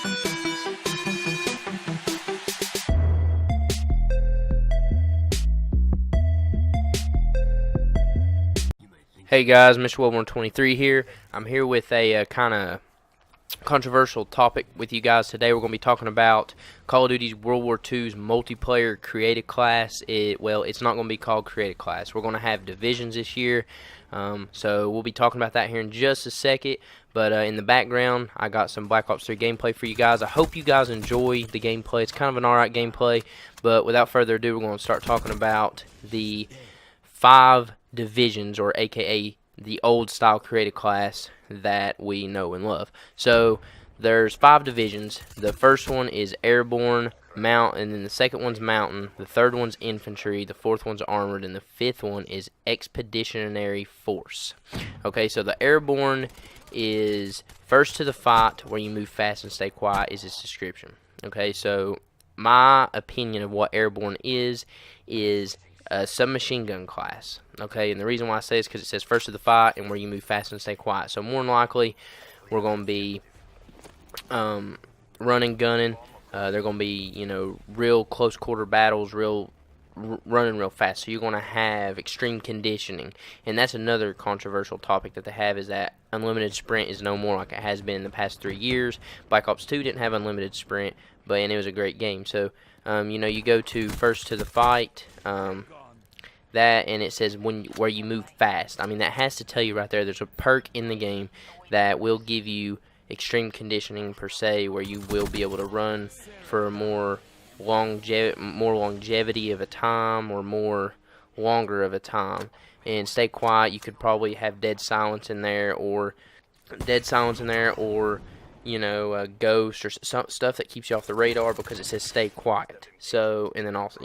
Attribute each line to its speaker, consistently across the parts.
Speaker 1: Hey guys, Mr. Wellborn 23 here. I'm here with a kind of controversial topic with you guys today. We're going to be talking about Call of Duty's World War II's multiplayer creative class. It's not going to be called creative class. We're going to have divisions this year. So we'll be talking about that here in just a second. But in the background, I got some Black Ops 3 gameplay for you guys. I hope you guys enjoy the gameplay. It's kind of an alright gameplay. But without further ado, we're going to start talking about the 5 divisions, or aka the old style creative class that we know and love. So there's 5 divisions. The first one is airborne, mount, and then the second one's mountain, the third one's infantry, the fourth one's armored, and the fifth one is expeditionary force. Okay, so the airborne is first to the fight, where you move fast and stay quiet, is its description. Okay, so my opinion of what airborne is a submachine gun class. Okay, and the reason why I say is because it says first to the fight and where you move fast and stay quiet. So more than likely, we're going to be running, gunning. They're going to be, real close quarter battles, running real fast. So you're going to have extreme conditioning. And that's another controversial topic that they have, is that unlimited sprint is no more like it has been in the past 3 years. Black Ops 2 didn't have unlimited sprint, and it was a great game. So, you go to first to the fight, that, and it says where you move fast. I mean, that has to tell you right there there's a perk in the game that will give you extreme conditioning per se, where you will be able to run for more longevity of a time, or more longer of a time, and stay quiet. You could probably have dead silence in there, or ghost, or stuff that keeps you off the radar, because it says stay quiet. So, and then also,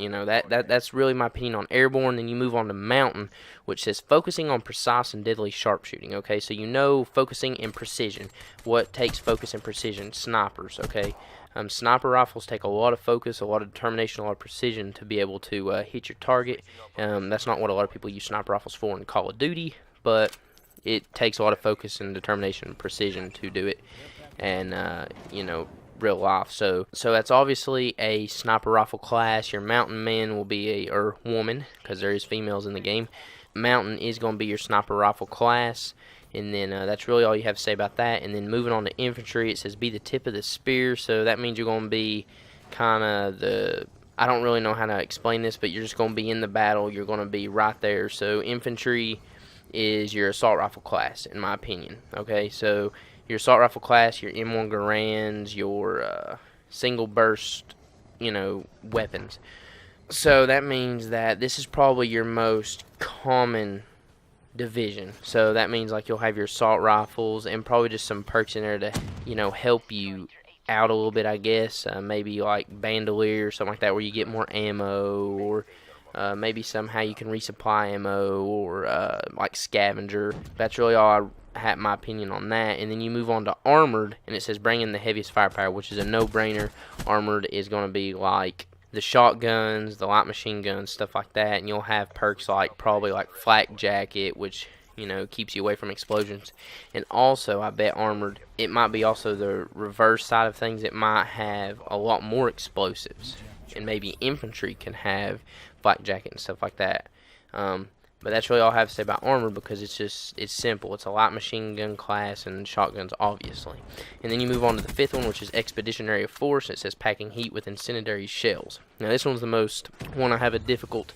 Speaker 1: that's really my opinion on airborne. Then you move on to mountain, which says focusing on precise and deadly sharpshooting. Okay, so focusing and precision. What takes focus and precision? Snipers. Okay, sniper rifles take a lot of focus, a lot of determination, a lot of precision to be able to hit your target. That's not what a lot of people use sniper rifles for in Call of Duty, but it takes a lot of focus and determination and precision to do it. And real life. So that's obviously a sniper rifle class. Your mountain man will be or woman, because there is females in the game. Mountain is going to be your sniper rifle class, and then that's really all you have to say about that. And then moving on to infantry, it says be the tip of the spear. So that means you're going to be kind of I don't really know how to explain this, but you're just going to be in the battle. You're going to be right there. So infantry is your assault rifle class, in my opinion. Okay, so your assault rifle class, your M1 Garands, your single burst, weapons. So that means that this is probably your most common division. So that means like you'll have your assault rifles and probably just some perks in there to, help you out a little bit, I guess. Maybe like bandolier or something like that, where you get more ammo, or maybe somehow you can resupply ammo, or like scavenger. That's really all I have my opinion on that. And then you move on to armored, and it says bring in the heaviest firepower, which is a no-brainer. Armored is going to be like the shotguns, the light machine guns, stuff like that. And you'll have perks like probably like flak jacket, which keeps you away from explosions. And also, I bet armored, it might be also the reverse side of things. It might have a lot more explosives, and maybe infantry can have flak jacket and stuff like that. But that's really all I have to say about armor, because it's simple. It's a light machine gun class and shotguns, obviously. And then you move on to the fifth one, which is expeditionary force. It says packing heat with incendiary shells. Now this one's the one I have a difficult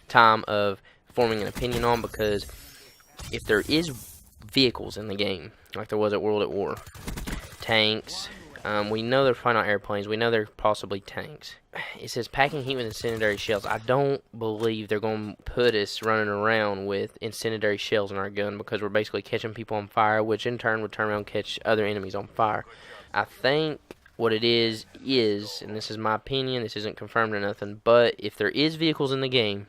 Speaker 1: time of forming an opinion on, because if there is vehicles in the game, like there was at World at War, tanks, we know they're probably not airplanes. We know they're possibly tanks. It says packing heat with incendiary shells. I don't believe they're going to put us running around with incendiary shells in our gun, because we're basically catching people on fire, which in turn would turn around and catch other enemies on fire. I think what it is, and this is my opinion, this isn't confirmed or nothing, but if there is vehicles in the game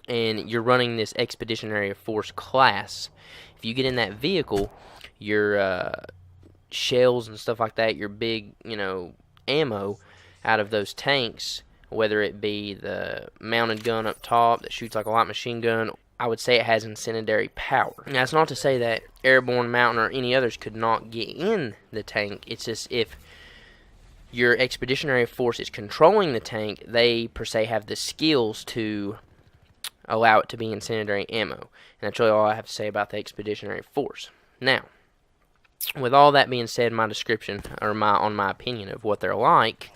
Speaker 1: and you're running this expeditionary force class, if you get in that vehicle, your shells and stuff like that, your big, ammo out of those tanks, whether it be the mounted gun up top that shoots like a light machine gun, I would say it has incendiary power. Now, that's not to say that airborne, mountain, or any others could not get in the tank. It's just if your expeditionary force is controlling the tank, they per se have the skills to allow it to be incendiary ammo. And that's really all I have to say about the expeditionary force. Now, with all that being said, my description, or my opinion of what they're like,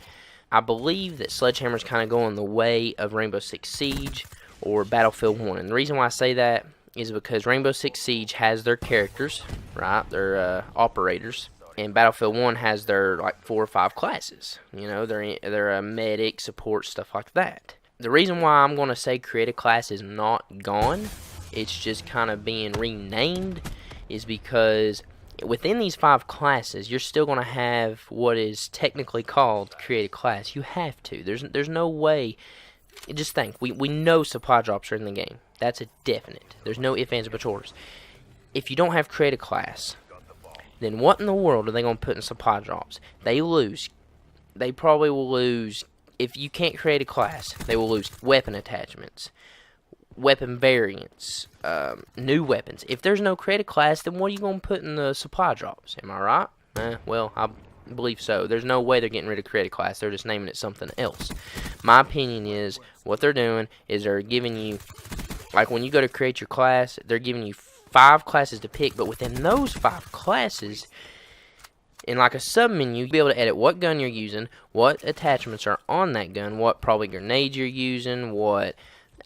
Speaker 1: I believe that Sledgehammer's kind of going the way of Rainbow Six Siege or Battlefield 1. And the reason why I say that is because Rainbow Six Siege has their characters, right? Their operators. And Battlefield 1 has their, like, 4 or 5 classes. You know, they're a medic, support, stuff like that. The reason why I'm going to say create a class is not gone, it's just kind of being renamed, is because within these 5 classes, you're still going to have what is technically called create a class. You have to. There's no way. Just think, we know supply drops are in the game. That's a definite. There's no ifs, ands, or buts, orders. If you don't have create a class, then what in the world are they going to put in supply drops? They lose. They probably will lose. If you can't create a class, they will lose weapon attachments, weapon variants, new weapons. If there's no create a class, then what are you going to put in the supply drops? Am I right? Well, I believe so. There's no way they're getting rid of create a class. They're just naming it something else. My opinion is what they're doing is they're giving you, like when you go to create your class, they're giving you 5 classes to pick, but within those 5 classes, in like a sub-menu, you'll be able to edit what gun you're using, what attachments are on that gun, what probably grenades you're using, what...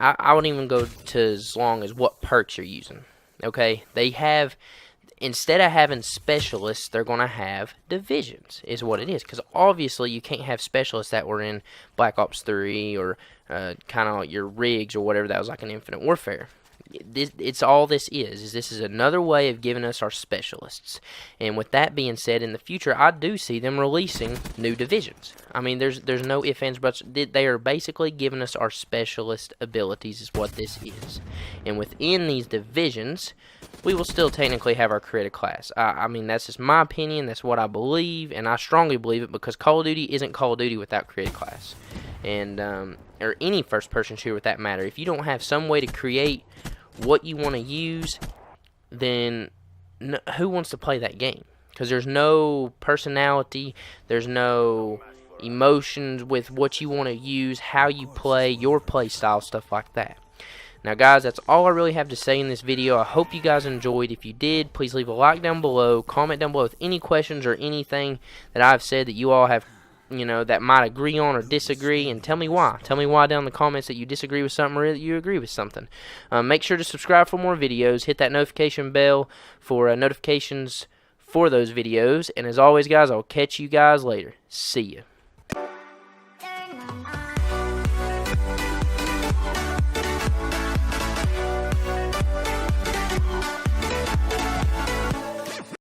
Speaker 1: I wouldn't even go to as long as what perks you're using. Okay? They have... Instead of having specialists, they're going to have divisions, is what it is. Because obviously, you can't have specialists that were in Black Ops 3 or kind of your rigs or whatever that was like an Infinite Warfare. It's all this is this is another way of giving us our specialists. And with that being said, in the future, I do see them releasing new divisions. I mean, there's no ifs, ands, buts. They are basically giving us our specialist abilities is what this is. And within these divisions, we will still technically have our creative class. I mean, that's just my opinion. That's what I believe, and I strongly believe it because Call of Duty isn't Call of Duty without creative class. And, or any first-person shooter with that matter. If you don't have some way to create what you want to use, then who wants to play that game? Because there's no personality, there's no emotions with what you want to use, how you play, your play style, stuff like that. Now guys, that's all I really have to say in this video. I hope you guys enjoyed. If you did, please leave a like down below, comment down below with any questions or anything that I've said that you all have, you know, that might agree on or disagree, and tell me why. Tell me why down in the comments that you disagree with something or that you agree with something. Make sure to subscribe for more videos. Hit that notification bell for notifications for those videos. And as always, guys, I'll catch you guys later. See ya.